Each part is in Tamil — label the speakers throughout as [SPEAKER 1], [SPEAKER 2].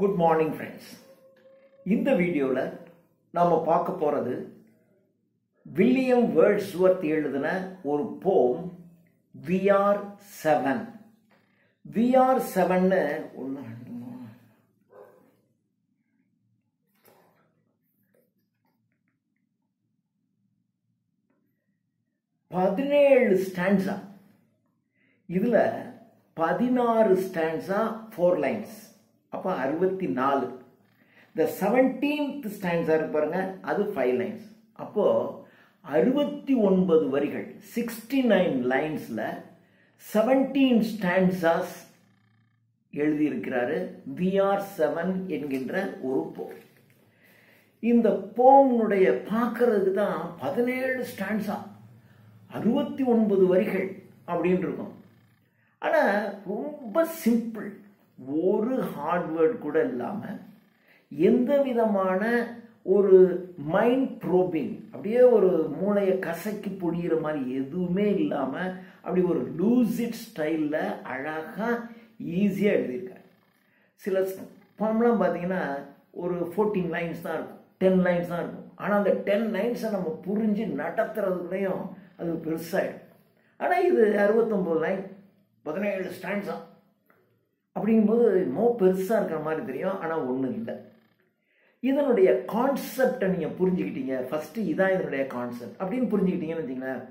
[SPEAKER 1] Good morning friends. இந்த வீடியோல நாம பார்க்க போறது வில்லியம் வேர்ட்ஸ்வர்த் எழுதின ஒரு போம் VR7. VR7 ன்னு 17 ஸ்டான்ஸா, இதுல 16 ஸ்டான்ஸா 4 லைன்ஸ், அப்ப 64. The 17th stanza இருக்கு பாருங்க, அது 5 லைன்ஸ். அப்போ 69 வரிகள், 69 லைன்ஸ்ல 17 ஸ்டான்சாஸ் எழுதி இருக்கிறாரு VR7 என்கின்ற ஒரு போம். இந்த போமுடைய பார்க்கறதுக்கு தான் 17 ஸ்டான்ஸா 69 வரிகள் அப்படின்னு இருக்கும். ஆனா ரொம்ப சிம்பிள், ஒரு ஹார்ட்வேர்ட் கூட இல்லாம எந்த விதமான ஒரு மைண்ட் ப்ரோபிங், அப்படியே ஒரு மூளையை கசக்கி பொழியிற மாதிரி எதுவுமே இல்லாம அப்படி ஒரு லூசிட் ஸ்டைல்ல அழகா ஈஸியா எழுதியிருக்காரு. சில ஃபார்ம்லாம் பார்த்தீங்கன்னா ஒரு 14 லைன்ஸ் தான் இருக்கும், 10 லைன்ஸ் தான் இருக்கும். ஆனால் அந்த 10 லைன்ஸை நம்ம புரிஞ்சு நடத்துறதுக்குள்ளேயும் அது பெருசாகிடும். ஆனால் இது 69 லைன் 17 ஸ்டான்ஸா அப்படிங்கும்போது பெருசாக இருக்கிற மாதிரி தெரியும். ஆனால் ஒன்றும் இல்லை. இதனுடைய கான்செப்டை நீங்கள் புரிஞ்சுக்கிட்டீங்க, ஃபஸ்ட்டு இதான் இதனுடைய கான்செப்ட் அப்படின்னு புரிஞ்சுக்கிட்டீங்கன்னு வச்சிங்களேன்,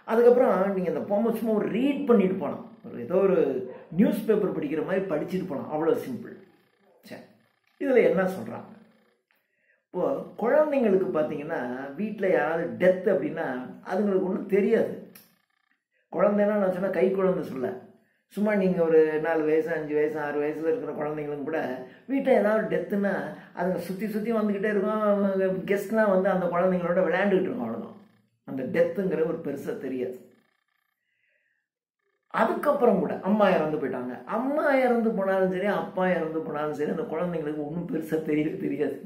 [SPEAKER 1] அதுக்கப்புறம் நீங்கள் இந்த போமை சும்மா ஒரு ரீட் பண்ணிட்டு போகலாம், ஏதோ ஒரு நியூஸ் பேப்பர் படிக்கிற மாதிரி படிச்சுட்டு போகலாம், அவ்வளோ சிம்பிள். சரி, இதில் என்ன சொல்கிறாங்க? இப்போது குழந்தைங்களுக்கு பார்த்தீங்கன்னா வீட்டில் யாராவது டெத் அப்படின்னா அதுங்களுக்கு ஒன்றும் தெரியாது. குழந்தைன்னா நான் சொன்னால் கை குழந்தை சொல்ல, சும்மா நீங்கள் ஒரு 4 வயசு 5 வயசு 6 வயசில் இருக்கிற குழந்தைங்களும் கூட வீட்டில் ஏதாவது டெத்துன்னா அதுங்க சுற்றி சுற்றி வந்துக்கிட்டே இருக்கும். கெஸ்ட்லாம் வந்து அந்த குழந்தைங்களோட விளையாண்டுக்கிட்டு இருக்கும், அவ்வளோதான். அந்த டெத்துங்கிற ஒரு பெருசாக தெரியாது. அதுக்கப்புறம் கூட அம்மா இறந்து போயிட்டாங்க, அம்மா இறந்து போனாலும் சரி அப்பா இறந்து போனாலும் சரி அந்த குழந்தைங்களுக்கு ஒன்றும் பெருசாக தெரியாது.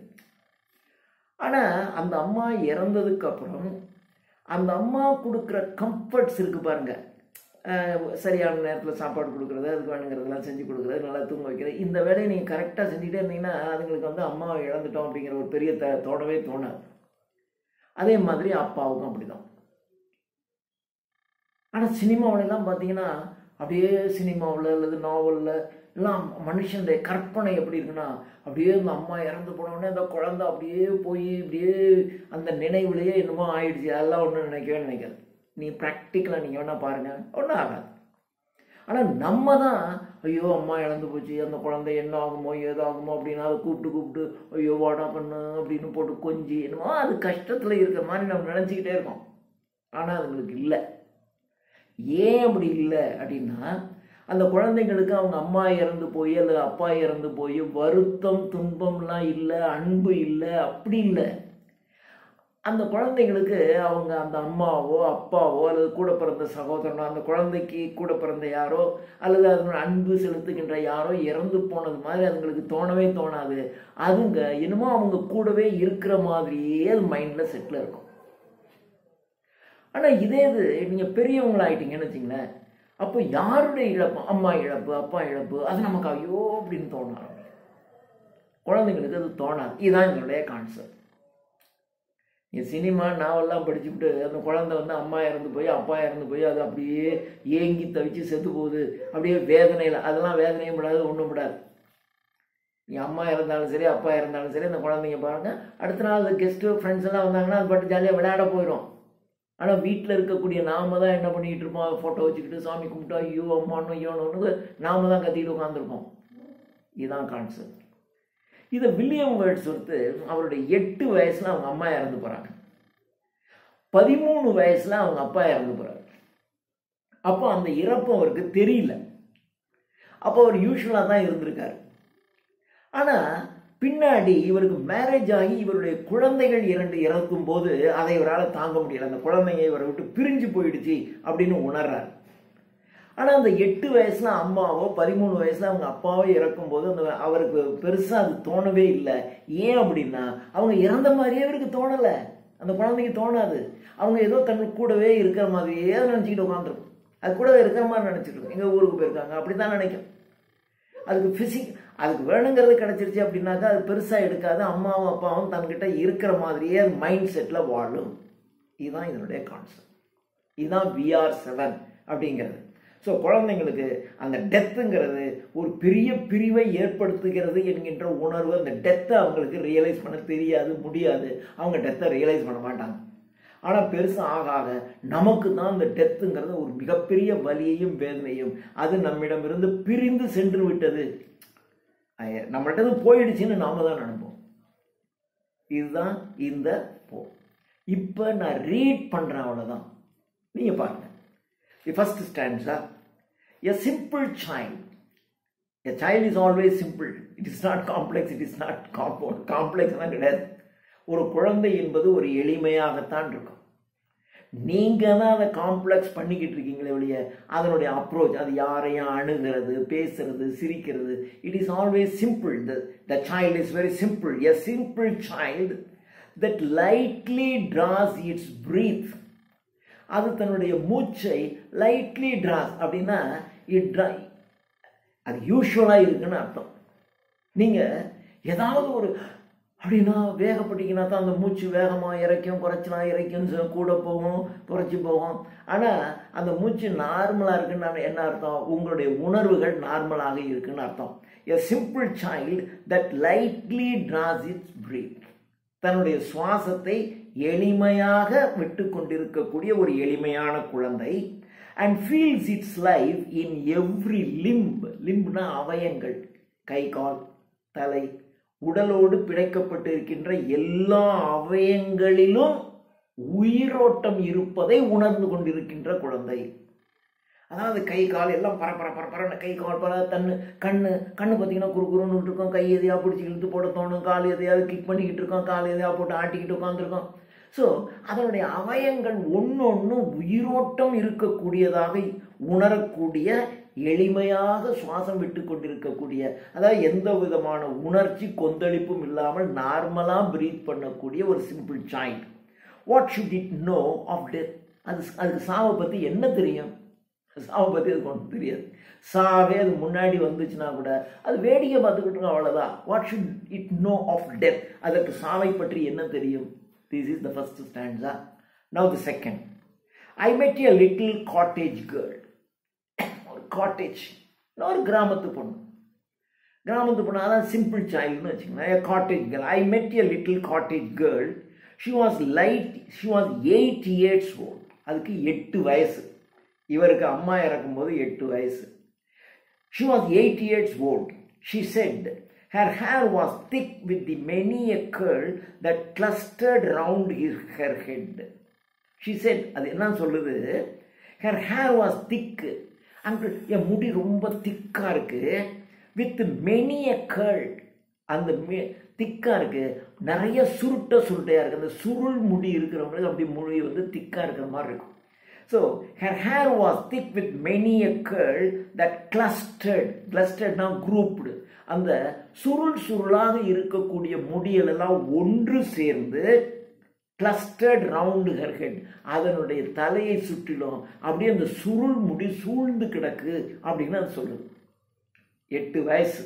[SPEAKER 1] ஆனால் அந்த அம்மா இறந்ததுக்கு அப்புறம் அந்த அம்மா கொடுக்குற கம்ஃபர்ட்ஸ் இருக்கு பாருங்க, சரியான நேரத்தில் சாப்பாடு கொடுக்குறது, அதுக்கு வேணுங்கிறதெல்லாம் செஞ்சு கொடுக்குறது, நல்லா தூங்க வைக்கிறது, இந்த வேலையை நீங்கள் கரெக்டாக செஞ்சுக்கிட்டே இருந்தீங்கன்னா அதுங்களுக்கு வந்து அம்மாவை இழந்துட்டோம் அப்படிங்கிற ஒரு பெரிய தோணவே தோணாது. அதே மாதிரி அப்பாவுக்கும் அப்படிதான். ஆனால் சினிமாவிலலாம் பார்த்தீங்கன்னா அப்படியே சினிமாவில் அல்லது நாவலில் எல்லாம் மனுஷனுடைய கற்பனை எப்படி இருக்குன்னா, அப்படியே இந்த அம்மா இறந்து போனோடனே அந்த குழந்தை அப்படியே போய் இப்படியே அந்த நினைவுலையே என்னமோ ஆயிடுச்சு, அதெல்லாம் ஒன்றும் நினைக்காது. நீ ப்ராக்டிக்கலாக நீங்கள் வேணால் பாருங்கள், ஒன்றும் ஆகாது. ஆனால் நம்ம தான் ஐயோ அம்மா இழந்து போச்சு, அந்த குழந்தை என்ன ஆகுமோ ஏதாகுமோ அப்படின்னு அதை கூப்பிட்டு ஐயோ வாடா பண்ணு அப்படின்னு போட்டு கொஞ்சி என்னமோ அது கஷ்டத்தில் இருக்கிற மாதிரி நம்ம நினச்சிக்கிட்டே இருக்கோம். ஆனால் அதுங்களுக்கு இல்லை. ஏன் அப்படி இல்லை அப்படின்னா, அந்த குழந்தைங்களுக்கு அவங்க அம்மா இறந்து போய் அல்லது அப்பா இறந்து போய் வருத்தம் துன்பம்லாம் இல்லை, அன்பு இல்லை, அப்படி இல்லை. அந்த குழந்தைங்களுக்கு அவங்க அந்த அம்மாவோ அப்பாவோ அல்லது கூட பிறந்த சகோதரனோ, அந்த குழந்தைக்கு கூட பிறந்த யாரோ அல்லது அதனோட அன்பு செலுத்துகின்ற யாரோ இறந்து போனது மாதிரி அதுங்களுக்கு தோணவே தோணாது. அதுங்க என்னமோ அவங்க கூடவே இருக்கிற மாதிரியே அது மைண்டில் செட்டில் இருக்கும். ஆனால் இதே இது நீங்கள் பெரியவங்களாயிட்டீங்கன்னு வச்சிங்களேன், அப்போ யாருடைய இழப்பு, அம்மா இழப்பு அப்பா இழப்பு, அது நமக்கு ஐயோ அப்படின்னு தோணும். குழந்தைங்களுக்கு அது தோணாது. இதுதான் என்னுடைய கான்செப்ட். சினிமா நாவெல்லாம் படிச்சுவிட்டு அந்த குழந்தை வந்து அம்மா இறந்து போய் அப்பா இறந்து போய் அது அப்படியே ஏங்கி தவிச்சு செத்து போகுது, அப்படியே வேதனையில், அதெல்லாம் வேதனையும் விடாது ஒன்றும் விடாது. நீ அம்மா இறந்தாலும் சரி அப்பா இறந்தாலும் சரி அந்த குழந்தைங்க பாருங்கள், அடுத்த நாள் கெஸ்ட்டு ஃப்ரெண்ட்ஸ் எல்லாம் வந்தாங்கன்னா அது பாட்டு ஜாலியாக விளையாட போயிடும். ஆனால் வீட்டில் இருக்கக்கூடிய நாம தான் என்ன பண்ணிக்கிட்டு இருப்போம், ஃபோட்டோ வச்சுக்கிட்டு சாமி கும்பிட்டா ஐயோ அம்மானோ ஐயோன்னு நாம தான் கத்திக்கிட்டு உட்காந்துருப்போம். இதுதான் கான்செப்ட். இதை வில்லியம் வேர்ட்ஸ்வர்த் அவருடைய 8 வயசுல அவங்க அம்மா இறந்து போறாங்க, 13 வயசுல அவங்க அப்பா இறந்து போறாரு. அப்போ அந்த இறப்பு அவருக்கு தெரியல. அப்போ அவர் யூஸ்வலாக தான் இருந்திருக்காரு. ஆனால் பின்னாடி இவருக்கு மேரேஜ் ஆகி இவருடைய குழந்தைகள் 2 இறக்கும் போது அதை இவரால் தாங்க முடியல. அந்த குழந்தைங்க இவரை விட்டு பிரிஞ்சு போயிடுச்சு அப்படின்னு உணர்றாரு. ஆனால் அந்த 8 வயசுல அம்மாவோ 13 வயசுல அவங்க அப்பாவோ இறக்கும்போது அந்த அவருக்கு பெருசாக அது தோணவே இல்லை. ஏன் அப்படின்னா அவங்க இறந்த மாதிரியே அவருக்கு தோணலை, அந்த குழந்தைக்கு தோணாது. அவங்க ஏதோ தன் கூடவே இருக்கிற மாதிரியே நினச்சிக்கிட்டு உட்காந்துருக்கும், அது கூடவே இருக்கிற மாதிரி நினச்சிட்டு இருக்கும். எங்கள் ஊருக்கு போயிருக்காங்க அப்படி தான் நினைக்கும். அதுக்கு அதுக்கு வேணுங்கிறது கிடைச்சிருச்சு அப்படின்னாக்கா அது பெருசாக எடுக்காது. அம்மாவும் அப்பாவும் தன்கிட்ட இருக்கிற மாதிரியே அது மைண்ட் செட்டில் வாழும். இதுதான் இதனுடைய கான்செப்ட். இதுதான் VR7 அப்படிங்கிறது. ஸோ குழந்தைங்களுக்கு அந்த டெத்துங்கிறது ஒரு பெரிய பிரிவை ஏற்படுத்துகிறது என்கின்ற உணர்வு, அந்த டெத்தை அவங்களுக்கு ரியலைஸ் பண்ண தெரியாது, முடியாது. அவங்க டெத்தை ரியலைஸ் பண்ண மாட்டாங்க. ஆனால் பெருசாக ஆக ஆக நமக்கு தான் அந்த டெத்துங்கிறது ஒரு மிகப்பெரிய வலியையும் வேதனையும், அது நம்மிடமிருந்து பிரிந்து சென்று விட்டது, நம்மள்கிட்ட போயிடுச்சுன்னு நாம தான் நினைப்போம். இதுதான் இந்த இப்போ நான் ரீட் பண்ணுறேன், அவ்வளோதான். நீங்கள் பாருங்க. The first stanza, a simple child. A child is always simple. It is not complex, it is not compound. Complex தான் கிடையாது. ஒரு குழந்தை என்பது ஒரு எளிமையாகத்தான் இருக்கும். நீங்க தான் அதை காம்ப்ளெக்ஸ் பண்ணிக்கிட்டு இருக்கீங்களே ஒழிய அதனுடைய அப்ரோச், அது யாரையும் அணுகிறது, பேசுறது, சிரிக்கிறது, it is always simple. The child is very simple. A simple child that lightly draws its breath. அது தன்னுடைய மூச்சை லைட்லி டிராஸ் அப்படின்னா அது யூஸ்வலாக இருக்குன்னு அர்த்தம். நீங்கள் ஏதாவது ஒரு அப்படின்னா வேகப்பட்டீங்கன்னா தான் அந்த மூச்சு வேகமாக இறைக்கும், குறைச்சலா இறைக்கும், கூட போகும், குறைச்சி போகும். ஆனால் அந்த மூச்சு நார்மலாக இருக்குன்னு என்ன அர்த்தம்? உங்களுடைய உணர்வுகள் நார்மலாக இருக்குன்னு அர்த்தம். A simple child that lightly draws its breath. தன்னுடைய சுவாசத்தை எளிமையாக விட்டு கொண்டிருக்கக்கூடிய ஒரு எளிமையான குழந்தை. And feels its life in every limb. லிம்ப்னா அவயங்கள், கை, கால், தலை, உடலோடு பிணைக்கப்பட்டு இருக்கின்ற எல்லா அவயங்களிலும் உயிரோட்டம் இருப்பதை உணர்ந்து கொண்டிருக்கின்ற குழந்தை. அதாவது கை கால் எல்லாம் பரப்பர கை கால் கண்ணு பார்த்தீங்கன்னா குறுன்னு இருக்கும், கை எதையா பிடிச்சி இழுத்து போட தோணும், கால் எதையாவது கிக் பண்ணிக்கிட்டு இருக்கோம், கால் எதையாவது போட்டு ஆட்டிக்கிட்டு உட்காந்துருக்கோம். ஸோ அதனுடைய அவயங்கள் ஒன்று உயிரோட்டம் இருக்கக்கூடியதாக உணரக்கூடிய, எளிமையாக சுவாசம் விட்டு கொண்டிருக்கக்கூடிய, அதாவது எந்த விதமான உணர்ச்சி கொந்தளிப்பும் இல்லாமல் நார்மலாக பிரீத் பண்ணக்கூடிய ஒரு simple child. What should it know of death? அதுக்கு சாவை பற்றி என்ன தெரியும்? சாவை பற்றி அதுக்கு ஒன்றும் தெரியாது. சாவே அது முன்னாடி வந்துச்சுன்னா கூட அது வேடிக்கை பார்த்துக்கிட்டு, அவ்வளோதான். What should it know of death? அதற்கு சாவை பற்றி என்ன தெரியும்? This is the first stanza. Now the second. I met a little cottage girl. ஒரு காட்டேஜ், ஒரு கிராமத்து பொண்ணு. கிராமத்து பொண்ணு அதான் சிம்பிள் சைல்டுன்னு வச்சுக்கோங்க. Cottage girl. I met a little cottage girl. She was 8 years old. அதுக்கு 8 வயசு. இவருக்கு அம்மா இறக்கும்போது 8 வயசு. She was 8 years old. She said her hair was thick with the many a curl that clustered round her head. She said, அது என்ன சொல்லுது? Her hair was thick. Uncle, என் முடி ரொம்ப திக்கா இருக்கு. With many a curl. அந்த திக்கா இருக்கு, நிறைய சுருட்டையா இருக்கு. அந்த சுருள் முடி இருக்கிறவங்களுக்கு அப்படி முடி வந்து திக்கா இருக்கிற மாதிரி இருக்கும். So her hair was thick with many a curl that clustered. Clusteredனா grouped. அந்த சுருளாக இருக்கக்கூடிய முடிகள் எல்லாம் ஒன்று சேர்ந்து clustered round her head. அதனுடைய தலையை சுற்றிலும் அப்படியே அந்த சுருள் முடி சூழ்ந்து கிடக்கு அப்படின்னு அது சொல்லுது. 8 வயசு,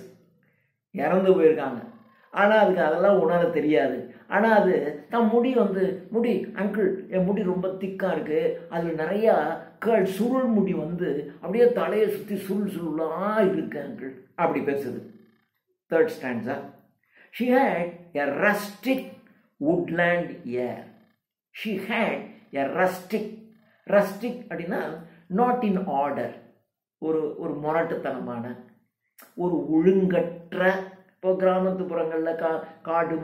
[SPEAKER 1] இறந்து போயிருக்காங்க. ஆனால் அதுக்கு அதெல்லாம் உணர தெரியாது. ஆனால் அது தான் முடி அங்கிள் என் முடி ரொம்ப திக்காக இருக்குது, அதில் நிறையா சுருள் முடி வந்து அப்படியே தலையை சுற்றி சுருளாக இருக்கு அங்கிள் அப்படி பேசுது. Third stanza. She had a rustic woodland air. She had a rustic அப்படின்னா not in order, ஒரு முரட்டுத்தனமான, ஒரு ஒழுங்கற்ற. இப்போ கிராமத்துப்புறங்களில் காடு,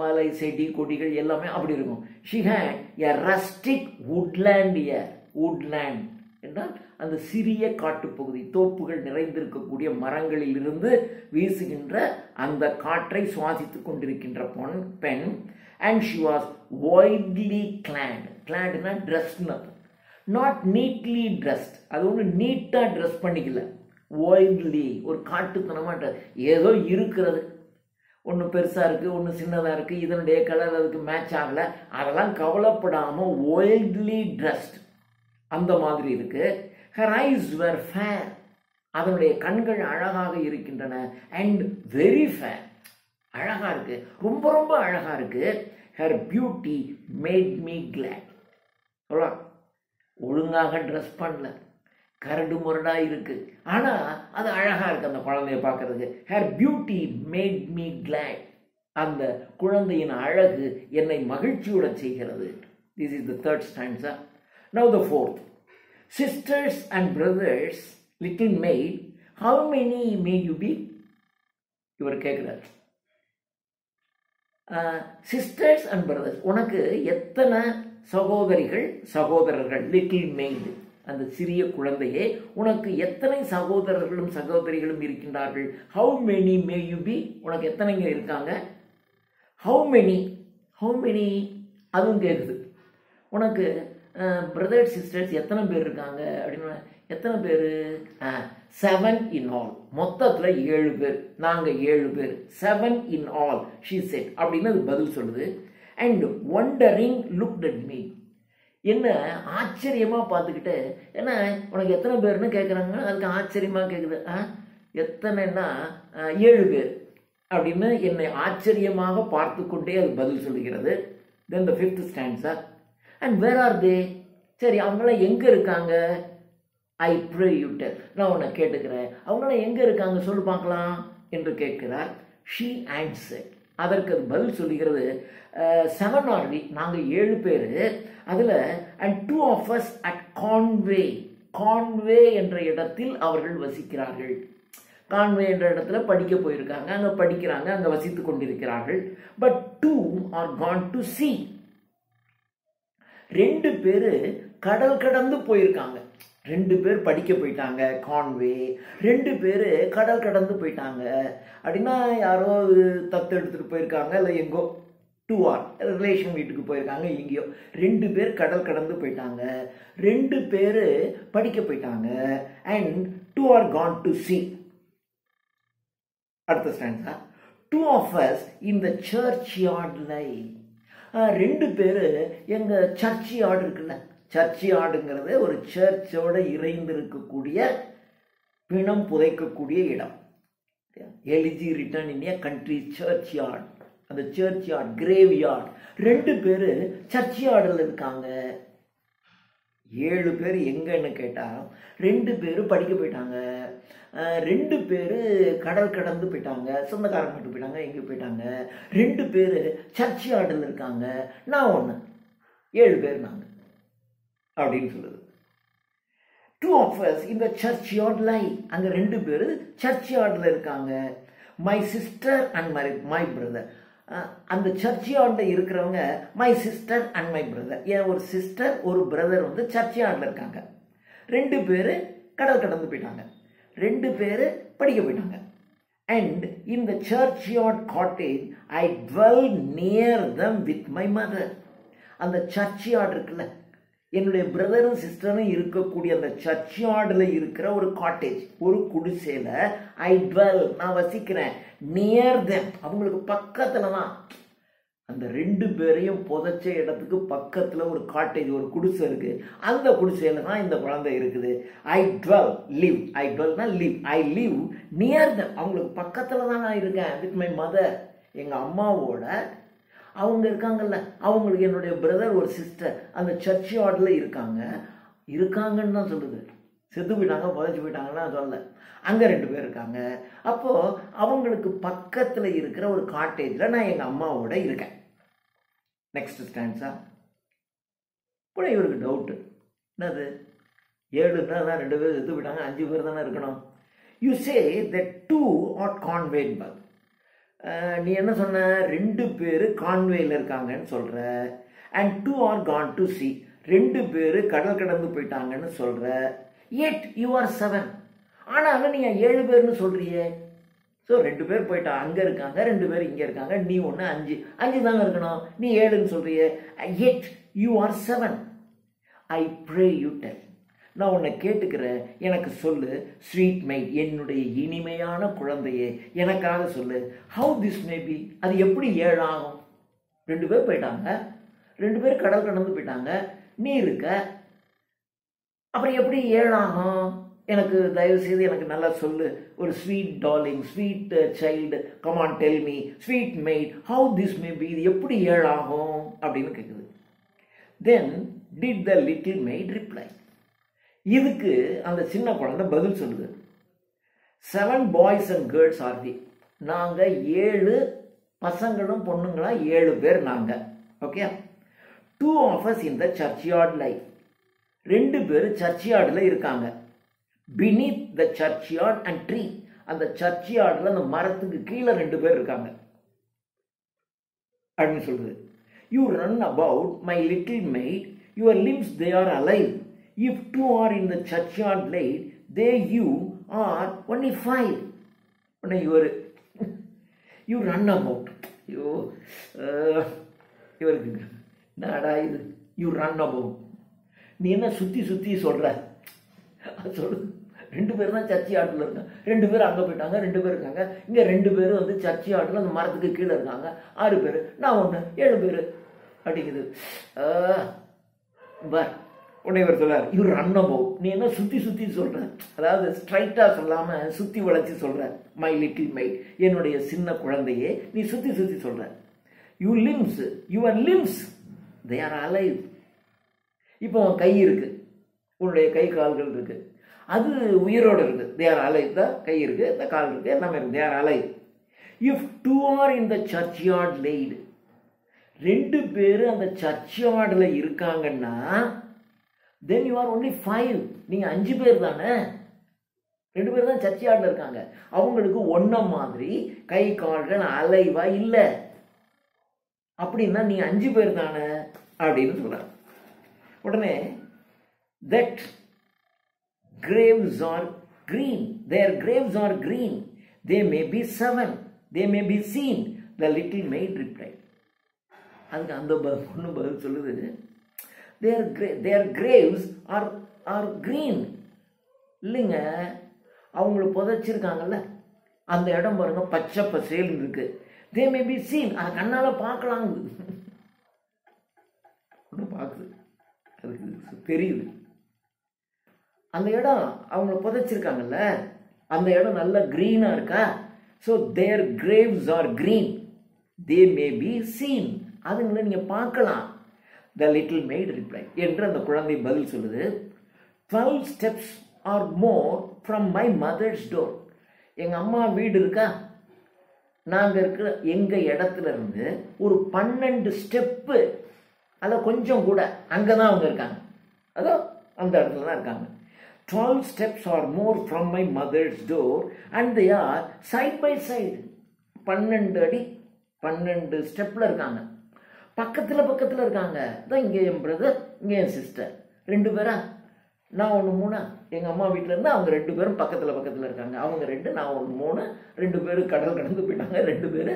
[SPEAKER 1] மலை, செடி, கொடிகள் எல்லாமே அப்படி இருக்கும். She had a rustic woodland air. woodland என்றால் அந்த சிறிய காட்டுப்பகுதி, தோப்புகள் நிறைந்திருக்கக்கூடிய மரங்களில் இருந்து வீசுகின்ற அந்த காற்றை சுவாசித்துக் கொண்டிருக்கின்ற பெண். And she was widely clad. Cladனா ட்ரெஸ்ன்னு, நாட் நீட்லி ட்ரெஸ்ட். அது ஒன்று நீட்டாக ட்ரெஸ் பண்ணிக்கல. வைட்லி, ஒரு காட்டுத்தனமாக ஏதோ இருக்கிறது, ஒன்று பெருசாக இருக்குது, ஒன்று சின்னதாக இருக்குது, இதனுடைய கலர் அதுக்கு மேட்ச் ஆகலை, அதெல்லாம் கவலைப்படாமல் வைட்லி ட்ரெஸ்ட் அந்த மாதிரி இருக்குது. Her eyes were fair. அதனுடைய கண்கள் அழகாக இருக்கின்றன. அண்ட் வெரி ஃபேர், அழகா இருக்கு, ரொம்ப ரொம்ப அழகா இருக்கு. her beauty made me glad. சொல்லலாம், ஒழுங்காக ட்ரெஸ் பண்ணல, கரடு முரடா இருக்கு, ஆனா அது அழகா இருக்கு அந்த குழந்தைய பார்க்கறதுக்கு. her beauty made me glad. அந்த குழந்தையின் அழகு என்னை மகிழ்ச்சியுட செய்கிறது. This is the third stanza. Now the fourth. Sisters and brothers, little maid, how many may you be? இவர் கேட்கிறார், சிஸ்டர்ஸ் அண்ட் பிரதர்ஸ், உனக்கு எத்தனை சகோதரிகள் சகோதரர்கள்? லிட்டில் மெய்டு, அந்த சிறிய குழந்தையே, உனக்கு எத்தனை சகோதரர்களும் சகோதரிகளும் இருக்கின்றார்கள்? How many may you be, உனக்கு எத்தனைங்க இருக்காங்க? ஹவு மெனி, ஹவு மெனி அதுவும் கேட்குது. உனக்கு பிரதர்ஸ் சிஸ்டர்ஸ் எத்தனை பேர் இருக்காங்க அப்படின்னு. எத்தனை பேர்? 7 in all. மொத்தத்தில் 7 பேர், நாங்கள் 7 பேர். 7 in all, she said அப்படின்னு அது பதில் சொல்லுது. And wondering looked at me, என்ன ஆச்சரியமாக பார்த்துக்கிட்டு, ஏன்னா உனக்கு எத்தனை பேர்னு கேட்குறாங்க, அதுக்கு ஆச்சரியமாக கேட்குது. எத்தனைன்னா 7 பேர் அப்படின்னு என்னை ஆச்சரியமாக பார்த்து கொண்டே அது பதில் சொல்லுகிறது. தென் த ஃபிஃப்த் ஸ்டாண்ட்ஸா. அண்ட் வேர் ஆர் தே, சரி அவங்களாம் எங்கே இருக்காங்க? ஐ ப்ரே யூ டெல், நான் உன்னை கேட்டுக்கிறேன், அவங்களாம் எங்கே இருக்காங்க சொல்லு பார்க்கலாம் என்று கேட்கிறார். ஷீ ஆன்சர்ட், அதற்கு அது பதில் சொல்லுகிறது, 7 are we, நாங்கள் 7 பேர், அதில் and 2 of us at Conway, Conway என்ற இடத்தில் அவர்கள் வசிக்கிறார்கள். கான்வே என்ற இடத்துல படிக்க போயிருக்காங்க, அங்கே படிக்கிறாங்க, அங்கே வசித்து கொண்டிருக்கிறார்கள். But 2 are gone to sea, 2 பேர் கடல் கடந்து போயிருக்காங்க. 2 பேர் படிக்க போயிட்டாங்க கான்வே, 2 பேர் கடல் கடந்து போயிட்டாங்க. அப்படின்னா யாரோ தத்து எடுத்துகிட்டு போயிருக்காங்க, இல்லை எங்கோ 2 ஆர் ரிலேஷன் வீட்டுக்கு போயிருக்காங்க, எங்கேயோ 2 பேர் கடல் கடந்து போயிட்டாங்க, 2 பேர் படிக்க போயிட்டாங்க. And 2 are gone to sea. அடுத்த ஸ்டாண்டா. 2 of us in the churchyard lie, 2 பேர் எங்கள் சர்ச் யார்டு இருக்குல்ல, சர்ச் யார்டுங்கிறது ஒரு சர்ச்சோட இறைந்து இருக்கக்கூடிய பிணம் புதைக்கக்கூடிய இடம். எலிஜி ரிட்டர்ன் இன் ஏ கண்ட்ரி சர்ச் யார்டு, அந்த சர்ச் யார்டு, கிரேவ் யார்டு. 2 பேர் சர்ச் யார்டில் இருக்காங்க. 7 பேர் எங்கன்னு கேட்டால் 2 பேர் படிக்க போயிட்டாங்க, 2 பேர் கடல் கடந்து போயிட்டாங்க, சொந்தக்காரங்க மட்டும் போயிட்டாங்க, எங்கே போயிட்டாங்க. 2 பேர் சர்ச் யார்டில் இருக்காங்க, நான் ஒன்று, 7 பேர் நாங்கள் அப்படின்னு சொல்லுது. 2 of us in the churchyard lie, அங்கே 2 பேர் சர்ச் யார்டில் இருக்காங்க. My sister and my brother, அந்த சர்ச் யார்டில் இருக்கிறவங்க my sister and my brother. ஏன் ஒரு சிஸ்டர் ஒரு பிரதர் வந்து சர்ச் யார்டில் இருக்காங்க. 2 பேர் கடல் கடந்து போயிட்டாங்க, 2 பேர் படிக்க போயிட்டாங்க. And in the church yard cottage I twelve near them with my mother. அந்த சர்ச் யார்டு இருக்குல்ல, என்னுடைய பிரதரும் சிஸ்டரும் இருக்கக்கூடிய அந்த சர்ச் யார்டில் இருக்கிற ஒரு காட்டேஜ், ஒரு குடிசையில் ஐ டுவெல், நான் வசிக்கிறேன். நியர் தெம், அவங்களுக்கு பக்கத்தில் தான். அந்த 2 பேரையும் புதைச்ச இடத்துக்கு பக்கத்தில் ஒரு காட்டேஜ், ஒரு குடிசை இருக்கு, அந்த குடிசையில் தான் இந்த குழந்தை இருக்குது. ஐ டுவெல், லிவ், ஐ டுவெல்னா live, I live near them, அவங்களுக்கு பக்கத்தில் தான் நான் இருக்கேன். வித் மை மதர், எங்கள் அம்மாவோட அவங்க இருக்காங்கல்ல, அவங்களுக்கு என்னுடைய பிரதர் ஒரு சிஸ்டர் அந்த சர்ச் யார்டில் இருக்காங்கன்னு தான் சொல்லுது. செத்து போயிட்டாங்க, புதைச்சி போயிட்டாங்கன்னா சொல்ல, அங்கே 2 பேர் இருக்காங்க. அப்போது அவங்களுக்கு பக்கத்தில் இருக்கிற ஒரு காட்டேஜில் நான் எங்கள் அம்மாவோட இருக்கேன். நெக்ஸ்ட் ஸ்டாண்ட்ஸா. கூட இவருக்கு டவுட்டு, என்னது 7ன்னா 2 பேர் செத்து போயிட்டாங்க, 5 பேர் தானே இருக்கணும். You say that 2 are conveyed by, நீ என்ன சொன்ன, 2 பேர் கான்வேயில் இருக்காங்கன்னு சொல்கிற. And 2 are gone to sea, 2 பேர் கடல் கடந்து போயிட்டாங்கன்னு சொல்கிற. yet you are 7, ஆனாலும் நீங்கள் 7 பேர்னு சொல்கிறியே. ஸோ 2 பேர் போயிட்டா, அங்கே இருக்காங்க, 2 பேர் இங்கே இருக்காங்க, நீ ஒன்று 5 தானே இருக்கணும், நீ 7ன்னு சொல்கிறியே. yet you are 7. I pray you tell, நான் உன்னை கேட்டுக்கிறேன், எனக்கு சொல்லு. ஸ்வீட் மை, என்னுடைய இனிமையான குழந்தையே, எனக்காக சொல்லு. ஹவு திஸ் மே பி, அது எப்படி 7 ஆகும்? 2 பேர் போயிட்டாங்க, 2 பேர் கடல் கடந்து போயிட்டாங்க, நீ இருக்க, அப்புறம் எப்படி 7 ஆகும்? எனக்கு தயவு செய்து எனக்கு நல்லா சொல்லு, ஒரு sweet darling, sweet child, come on tell me, sweet maid, how this may be, இது எப்படி 7 ஆகும் அப்படின்னு கேட்குது. Then did the little maid reply. இதுக்கு அந்த சின்ன குழந்தை பதில் சொல்லுது. 7 boys and girls are we. நாங்கள் 7 பசங்களும் பொண்ணுங்களா 7 பேர் நாங்கள். Okay. 2 of us in the churchyard life. 2 பேர் சர்ச்யார்டில் இருக்காங்க. beneath the churchyard and tree. அந்த சர்ச்யார்டில் அந்த மரத்துக்கு கீழே 2 பேர் இருக்காங்க அப்படின்னு சொல்லுது. You run about, my little maid, your limbs they are alive. If 2 are in the churchyard light, they you are only 5. உடனே you run about. இவருக்கு நாடா இது, you run about. நீ என்ன சுற்றி சுற்றி சொல்கிற சொல்லு. 2 பேர் தான் சர்ச்சி ஆட்டில் இருக்காங்க, 2 பேர் அங்கே போயிட்டாங்க, 2 பேர் இருக்காங்க, இங்கே 2 பேர் வந்து சர்ச்சி ஆட்டில் அந்த மரத்துக்கு கீழே இருக்காங்க, 6 பேர், நான் 1, 7 பேர் அப்படிங்குது. உடனே இவர் சொல்றார், இவர் ரன் அபவுட். நீ என்ன சுற்றி சுற்றி சொல்கிற, அதாவது ஸ்ட்ரைட்டாக சொல்லாமல் சுற்றி வளைச்சி சொல்கிற. மை லிட்டில் மைட், என்னுடைய சின்ன குழந்தையே நீ சுற்றி சுற்றி சொல்கிற. You limbs, your limbs they are alive. இப்போ உன் கை இருக்கு, உன்னுடைய கை கால்கள் இருக்கு, அது உயிரோடு இருக்கு. They are alive. த கை இருக்கு, இந்த கால் இருக்கு, எல்லாமே இருக்கு. They are alive. If 2 are in the churchyard laid, 2 பேர் அந்த சர்ச்யார்டில் இருக்காங்கன்னா then you are only 5. நீங்க 5 பேர் தானே, 2 பேர் தான் சர்ச்யார்டில் இருக்காங்க. அவங்களுக்கு ஒன்ன மாதிரி கை கால்கள் அலைவா இல்லை. அப்படின்னா நீ 5 பேர் தானே அப்படின்னு சொல்ற. உடனே that graves are green, their graves are green, they may be 7, they may be seen, the little maid replied. அதுக்கு அந்த பொண்ணு பதில் சொல்லுது, their graves are green. இல்லைங்க, அவங்கள புதைச்சிருக்காங்கல்ல அந்த இடம் பாருங்க பச்சை பசேல் இருக்கு. they may be seen, அதை கண்ணால பார்க்கலாம். பார்க்குது, அதுக்கு தெரியுது அந்த இடம் அவங்கள புதைச்சிருக்காங்கல்ல, அந்த இடம் நல்ல கிரீனா இருக்கா. So there graves are green, they may be seen, அதுங்களை நீங்க பார்க்கலாம். த லிட்டில் மெய்ட் ரிப்ளை என்று அந்த குழந்தை பதில் சொல்லுது. 12 steps or more from my mother's door. எங்க அம்மா வீடு இருக்கா, நாங்கள் இருக்கிற எங்கள் இடத்துல இருந்து ஒரு 12 ஸ்டெப்பு, அதில் கொஞ்சம் கூட அங்கே தான் அவங்க இருக்காங்க, அதோ அந்த இடத்துல தான் இருக்காங்க. 12 steps or more from my mother's door and they are side by side. 12 அடி 12 ஸ்டெப்பில் இருக்காங்க, பக்கத்தில் இருக்காங்க. தான் இங்கே என் பிரதர், இங்கே என் சிஸ்டர், 2 பேரா, நான் 1 3. எங்கள் அம்மா வீட்டில் இருந்து அவங்க 2 பேரும் பக்கத்தில் இருக்காங்க. அவங்க 2, நான் 1 3. 2 பேர் கடல் கடந்து போயிட்டாங்க, 2 பேர்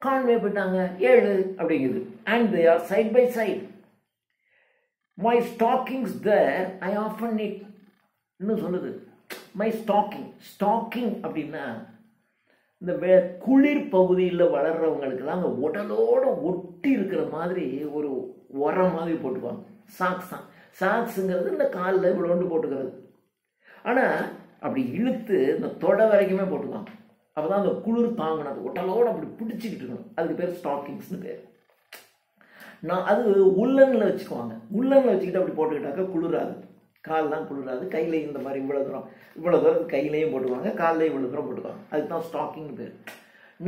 [SPEAKER 1] கான்வே போயிட்டாங்க, 7 அப்படிங்குது. And they are side by side. My stockings there I often knit. இன்னும் சொல்லுது, மை ஸ்டாக்கிங் அப்படின்னா இந்த குளிர் பகுதியில் வளர்றவங்களுக்கெல்லாம் அந்த உடலோடு ஒட்டி இருக்கிற மாதிரி ஒரு உரம் மாதிரி போட்டுக்குவாங்க. சாக்ஸ் தான். சாக்ஸுங்கிறது இந்த காலில் இவ்வளோண்டு போட்டுக்கிறது. ஆனால் அப்படி இழுத்து இந்த தொடை வரைக்குமே போட்டுக்குவாங்க. அப்போ தான் அந்த குளிர் தாங்கணும், அந்த உடலோடு அப்படி பிடிச்சிக்கிட்டு இருக்கணும். அதுக்கு பேர் ஸ்டாக்கிங்ஸ்னு பேர். அது உள்ளனில் வச்சுக்குவாங்க. உள்ளனில் வச்சுக்கிட்டு அப்படி போட்டுக்கிட்டாக்கா குளிராது, கால்லாம் குளிராது. கையில் இந்த மாதிரி இவ்வளோ தூரம் கையிலையும் போட்டுக்குவாங்க, காலையும் இவ்வளோ தூரம் போட்டுக்குவாங்க. அதுக்கு தான் ஸ்டாக்கிங் பேர்.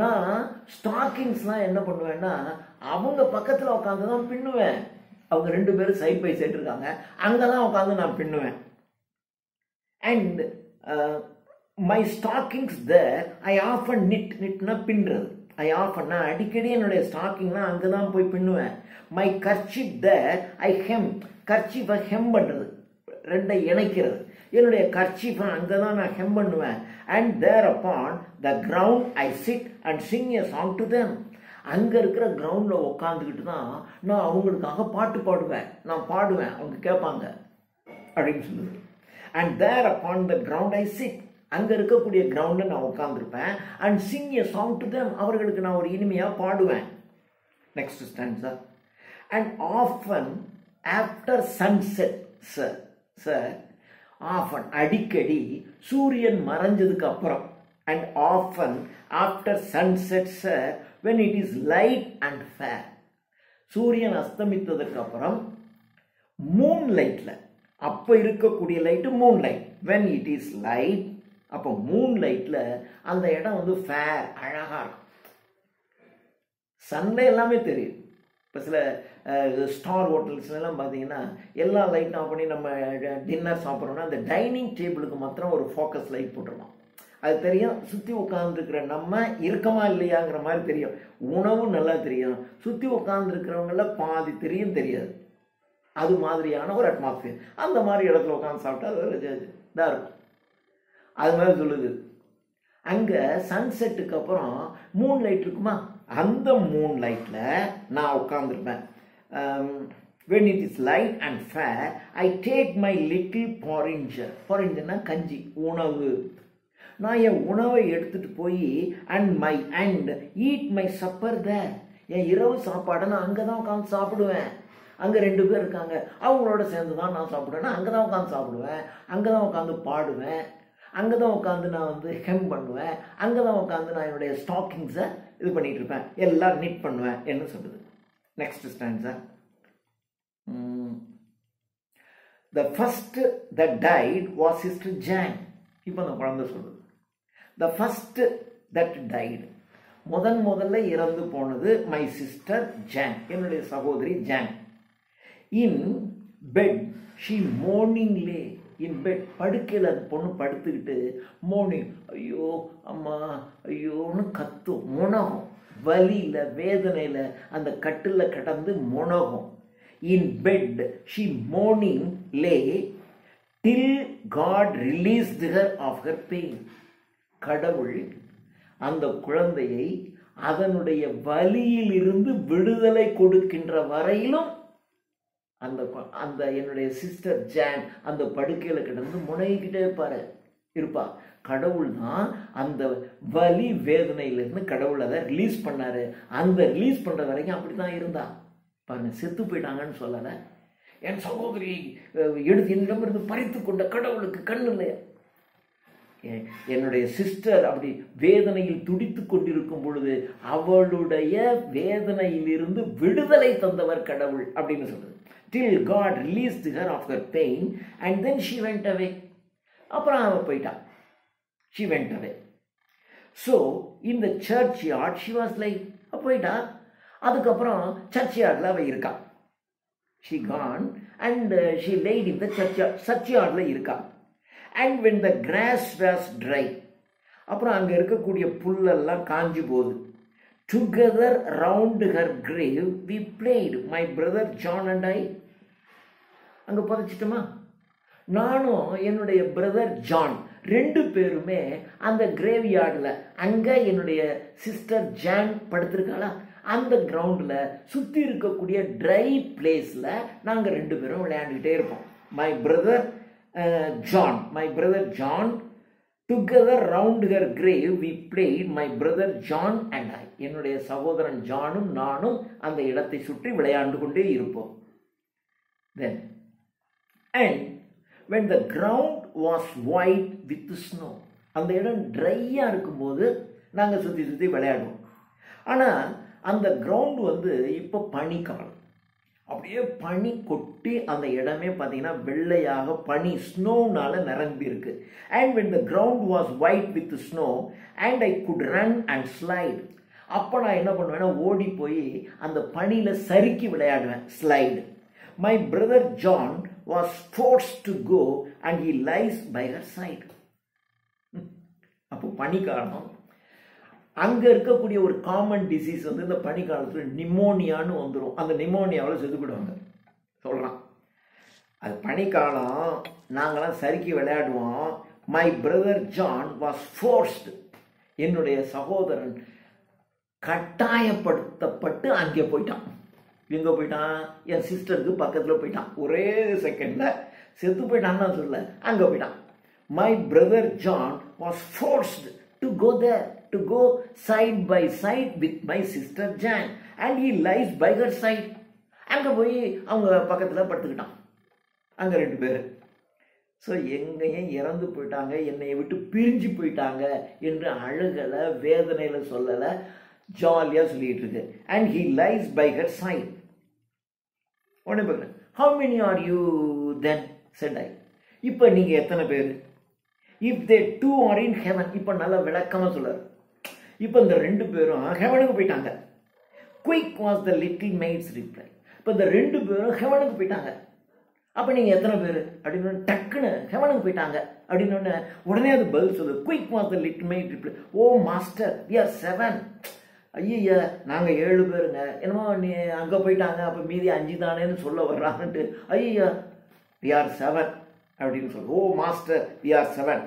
[SPEAKER 1] நான் ஸ்டாக்கிங்ஸ்லாம் என்ன பண்ணுவேன்னா, அவங்க பக்கத்தில் உட்காந்து தான் பின்னுவேன். அவங்க 2 பேரும் சைட் பை சைட் இருக்காங்க, அங்கே தான் உட்காந்து நான் பின்னுவேன். And my stockings there I often நிட்னா பின்னுறது. ஐ ஆஃபன், நான் அடிக்கடி என்னுடைய ஸ்டாக்கிங்லாம் அங்கே தான் போய் பின்னுவேன். My kerchief there I hem. கர்ச்சீஃபை ஹெம் பண்ணுறது, 2 இணைக்கிறது. என்னுடைய கர்ச்சீஃபை அங்கே தான் நான் ஹெம் பண்ணுவேன். And there upon the ground I sit and sing a song to them. அங்கே இருக்கிற கிரவுண்டில் உட்காந்துக்கிட்டு தான் நான் அவங்களுக்காக பாட்டு பாடுவேன், நான் பாடுவேன், அவங்க கேட்பாங்க அப்படின்னு சொல்லுது. And there upon the ground I sit, அங்கே இருக்கக்கூடிய கிரவுண்டில் நான் உட்காந்துருப்பேன். And sing a song to them, அவர்களுக்கு நான் ஒரு இனிமையாக பாடுவேன். Next stanza. And often after sunset sir often அடிக்கடி சூரியன் மறைஞ்சதுக்கு அப்புறம் and often after sunset sir when it is light and fair சூரியன் அஸ்தமித்ததற்கு அப்புறம் மூன் லைட்ல அப்ப இருக்கக்கூடிய light Moon light when it is light அப்போ மூன் லைட்ல அந்த இடம் வந்து ஃபேர் அழகா இருக்கும் சன்ல எல்லாமே தெரியும் இப்போ சில ஸ்டார் ஹோட்டல்ஸ்லாம் பார்த்தீங்கன்னா எல்லா லைட்டும் ஆஃப் பண்ணி நம்ம டின்னர் சாப்பிட்றோம்னா அந்த டைனிங் டேபிளுக்கு மாத்திரம் ஒரு ஃபோக்கஸ் லைட் போட்டுருவோம் அது தெரியும் சுற்றி உட்காந்துருக்கிற நம்ம இருக்கமா இல்லையாங்கிற மாதிரி தெரியும் உணவு நல்லா தெரியும் சுற்றி உட்காந்துருக்கிறவங்கள பாதி தெரியும் தெரியாது அது மாதிரியான ஒரு அட்மாஸ்பியர் அந்த மாதிரி இடத்துல உட்காந்து சாப்பிட்டா அது ஒரு இதாக இருக்கும் அது மாதிரி சொல்லுது அங்கே சன்செட்டுக்கு அப்புறம் மூன் லைட் இருக்குமா அந்த மூன் லைட்டில் நான் உட்காந்துருப்பேன் when it is light and fair I take my little porringer கஞ்சி உணவு நான் என் உணவை எடுத்துட்டு போய் and eat my supper there என் இரவு சாப்பாடை நான் அங்கே தான் உட்காந்து சாப்பிடுவேன் அங்கே 2 பேர் இருக்காங்க அவங்களோட சேர்ந்து தான் நான் சாப்பிடுவேன் அங்கே தான் உட்காந்து சாப்பிடுவேன் அங்கே தான் உட்காந்து பாடுவேன் அங்கே தான் உட்காந்து நான் வந்து ஹெம் பண்ணுவேன் அங்கே தான் உட்காந்து நான் என்னுடைய ஸ்டாக்கிங்ஸை இது பண்ணிட்டு இருப்பேன் எல்லாம் நீட் பண்ணுவேன் என்ன சொல்லுது next ஸ்டாண்ட்ஸா the first that died was sister Jan இப்போ அந்த குழந்தை சொல்லுது the first that died முதல்ல இறந்து போனது my sister Jan என்னுடைய சகோதரி John in bed she mourning lay in bed படுக்கையில் அந்த பொண்ணு படுத்துக்கிட்டு மோர்னிங் ஐயோ அம்மா ஐயோன்னு கத்தும் முனகும் வலியில் வேதனையில் அந்த கட்டில் கடந்து முனகும் in bed she mourning lay till God released her of her pain கடவுள் அந்த குழந்தையை அதனுடைய வலியில் இருந்து விடுதலை கொடுக்கின்ற வரையிலும் அந்த என்னுடைய சிஸ்டர் ஜான் அந்த படுக்கையில் கிடந்து முனைகிட்டே இருப்பா கடவுள் தான் அந்த வலி வேதனையிலிருந்து கடவுள் அதை ரிலீஸ் பண்ணாரு அந்த ரிலீஸ் பண்ற வரைக்கும் அப்படித்தான் இருந்தா பாருங்க செத்து போயிட்டாங்கன்னு சொல்லலை என் சகோதரி எடுத்து என்னிடமிருந்து பறித்து கொண்ட கடவுளுக்கு கண்ணு இல்லையா என்னுடைய சிஸ்டர் அப்படி வேதனையில் துடித்து கொண்டிருக்கும் பொழுது அவளுடைய வேதனையிலிருந்து விடுதலை தந்தவர் கடவுள் அப்படின்னு சொல்றது till God released her of her pain and then she went away அப்புறம் அவ போயிட்டா she went away so in the churchyard she was like போயிட்டா அதுக்கப்புறம் சர்ச்யார்டில் அவ இருக்கா she gone and she laid in the churchyard சர்ச்யார்டில் இருக்கா and when the grass was dry அப்புறம் அங்கே இருக்கக்கூடிய புல்லெல்லாம் காஞ்சி போகுது together round her grave we played my brother John and I அங்கே புதைச்சிட்டோமா நானும் என்னுடைய பிரதர் ஜான் 2 பேருமே அந்த கிரேவ் யார்டில் அங்கே என்னுடைய சிஸ்டர் ஜான் படுத்திருக்காளா அந்த கிரவுண்டில் சுற்றி இருக்கக்கூடிய ட்ரை பிளேஸில் நாங்கள் 2 பேரும் விளையாண்டுக்கிட்டே இருப்போம் my brother John together round her grave we played my brother John and I என்னுடைய சகோதரன் ஜானும் நானும் அந்த இடத்தை சுற்றி விளையாண்டு கொண்டே இருப்போம் then and when the ground was white with snow அந்த இடம் ட்ரையா இருக்கும்போது நாங்கள் சுற்றி சுற்றி விளையாடுவோம் ஆனால் அந்த கிரவுண்ட் வந்து இப்போ பனிக்காலம் அப்படியே பனி கொட்டி அந்த இடமே பார்த்தீங்கன்னா வெள்ளையாக பனி ஸ்னோனால நிரம்பி இருக்கு and when the ground was white with snow and I could run and slide அப்போ நான் என்ன பண்ணுவேன்னா ஓடி போய் அந்த பனியில் சறுக்கி விளையாடுவேன் slide my brother John was forced to go and he lies by her side அப்போ பனிக்காலம் அங்கே இருக்கக்கூடிய ஒரு காமன் டிசீஸ் வந்து இந்த பனிக்காலத்தில் நிமோனியான்னு வந்துடும் அந்த நிமோனியாவில் செத்துக்கிடுவாங்க சொல்கிறான் அது பனிக்காலம் நாங்களாம் சறுக்கி விளையாடுவோம் my brother John was forced என்னுடைய சகோதரன் கட்டாயப்படுத்தப்பட்டு அங்கே போயிட்டான் எங்கே போயிட்டான் என் சிஸ்டருக்கு பக்கத்தில் போயிட்டான் ஒரே செகண்டில் செத்து போயிட்டான்னு நான் சொல்ல அங்கே போயிட்டான் my brother John was forced to go there, to go side by side with my sister Jan and he lies by her side அங்கே போய் அவங்க பக்கத்தில் படுத்துக்கிட்டான் அங்கே 2 பேர் ஸோ எங்கேயும் இறந்து போயிட்டாங்க, என்னை விட்டு பிரிஞ்சு போயிட்டாங்க என்று அழுகலை, வேதனையில் சொல்லலை, ஜாலியாக சொல்லிட்டு இருக்கு. And he lies by her side. உடனே பார்க்குறேன், how many are you then said I. இப்போ நீங்கள் எத்தனை பேர்? If they two are in heaven. இப்போ நல்லா விளக்கமாக சொல்றாரு. இப்போ இந்த 2 பேரும் ஹெவனுக்கு போயிட்டாங்க. Quick was the little maids reply. இப்போ இந்த 2 பேரும் ஹெவனுக்கு போயிட்டாங்க. அப்போ நீங்கள் எத்தனை பேர் அப்படின்னு டக்குன்னு ஹெவனுக்கு போயிட்டாங்க அப்படின்னு உடனே அது பதில் சொல்லு. Quick was the little maid reply. O master, we are 7. ஐயா நாங்கள் 7 பேருங்க. என்னமோ நீ அங்கே போயிட்டாங்க, அப்போ மீதி 5 தானேன்னு சொல்ல வர்றாங்கன்ட்டு. ஐயா வி ஆர் 7 அப்படின்னு சொல்லு. ஓ மாஸ்டர், வி ஆர் 7.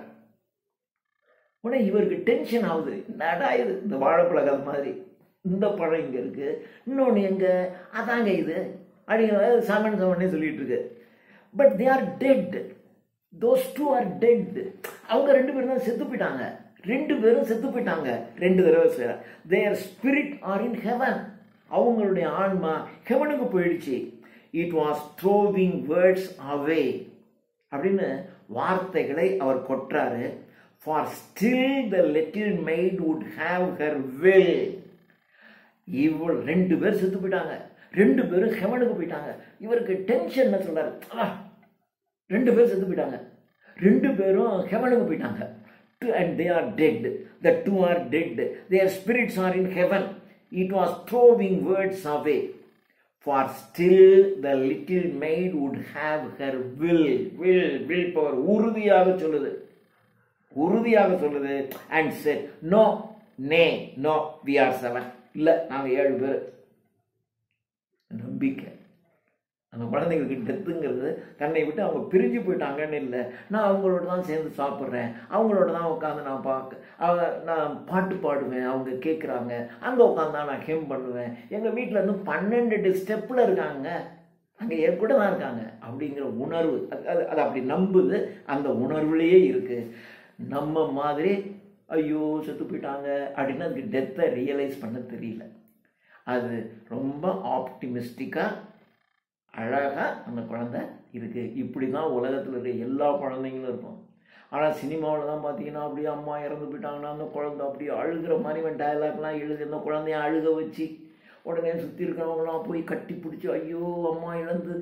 [SPEAKER 1] உடனே இவருக்கு டென்ஷன் ஆகுது. என்னடா இது, இந்த வாழைப்பழ கதை மாதிரி இந்த பழம் இங்கே இருக்கு, இன்னொன்று எங்கே, அதாங்க இது அப்படிங்கிற 7 சொல்லிட்டு இருக்கு. But they are dead. Those 2 are dead. அவங்க 2 பேரும் தான் செத்து போயிட்டாங்க. 2 பேரும் செத்து போயிட்டாங்க 2 தடவை சேர. Their spirit are in heaven. அவங்களுடைய ஆன்மா ஹெவனுக்கு போயிடுச்சு. It was throwing words away அப்படின்னு வார்த்தைகளை அவர் கொட்டுறாரு. For still the little maid would have her will. இவள் 2 பேர் செத்து போயிட்டாங்க, 2 பேரும் ஹெவனுக்கு போயிட்டாங்க. இவருக்கு டென்ஷன் என்ன சொல்றாரு, 2 பேர் செத்து போயிட்டாங்க, 2 பேரும் ஹெவனுக்கு போயிட்டாங்க. And they are dead. The 2 are dead. Their spirits are in heaven. It was throwing words away. For still the little maid would have her will power. உறுதியாக சொல்லுது, உறுதியாக சொல்லுது. And said, no, nay, no, we are 7. இல்லை நாங்கள் 7 பேர். நம்பிக்கை. அந்த குழந்தைங்களுக்கு டெத்துங்கிறது தன்னை விட்டு அவங்க பிரிஞ்சு போயிட்டாங்கன்னு இல்லை. நான் அவங்களோட தான் சேர்ந்து சாப்பிட்றேன், அவங்களோட தான் உட்காந்து நான் பாட்டு பாடுவேன், அவங்க கேட்குறாங்க, அங்கே உட்காந்து தான் நான் ஹெம் பண்ணுவேன். எங்கள் வீட்டில் இருந்து 12 ஸ்டெப்பில் இருக்காங்க, அங்கே என் கூட தான் இருக்காங்க அப்படிங்கிற உணர்வு அது அப்படி நம்புது. அந்த உணர்வுலேயே இருக்குது. நம்ம மாதிரி ஐயோ செத்து போயிட்டாங்க அப்படின்னு அதுக்கு டெத்தை ரியலைஸ் பண்ண தெரியல. அது ரொம்ப ஆப்டிமிஸ்டிக்காக அழகாக அந்த குழந்தை இருக்குது. இப்படி தான் உலகத்தில் இருக்க எல்லா குழந்தைங்களும் இருக்கும். ஆனால் சினிமாவில் தான் பார்த்தீங்கன்னா அப்படியே அம்மா இறந்து போயிட்டாங்கன்னா அந்த குழந்தை அப்படியே அழுகிற மாதிரி இவன் டயலாக்லாம் எழுதி அந்த குழந்தைய அழுக வச்சு உடனே சுற்றி இருக்கிறவங்களாம் போய் கட்டி பிடிச்சி ஐயோ அம்மா இழந்து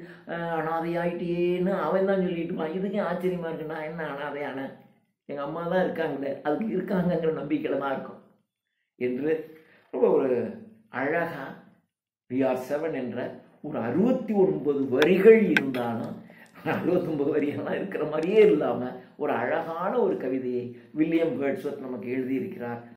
[SPEAKER 1] அனாதையாயிட்டேன்னு அவன் தான் சொல்லிட்டு இருப்பான். இதுக்கே ஆச்சரியமாக இருக்கு, நான் என்ன அனாதையான, எங்கள் அம்மா தான் இருக்காங்களே, அதுக்கு இருக்காங்கங்கிற நம்பிக்கையில் தான் இருக்கும் என்று ரொம்ப ஒரு அழகாக வி ஆர் 7 என்ற ஒரு 69 வரிகள் இருந்தாலும் 69 வரியெல்லாம் இருக்கிற மாதிரியே இல்லாமல் ஒரு அழகான ஒரு கவிதையை வில்லியம் வேர்ட்ஸ்வொர்த் நமக்கு எழுதியிருக்கிறார்.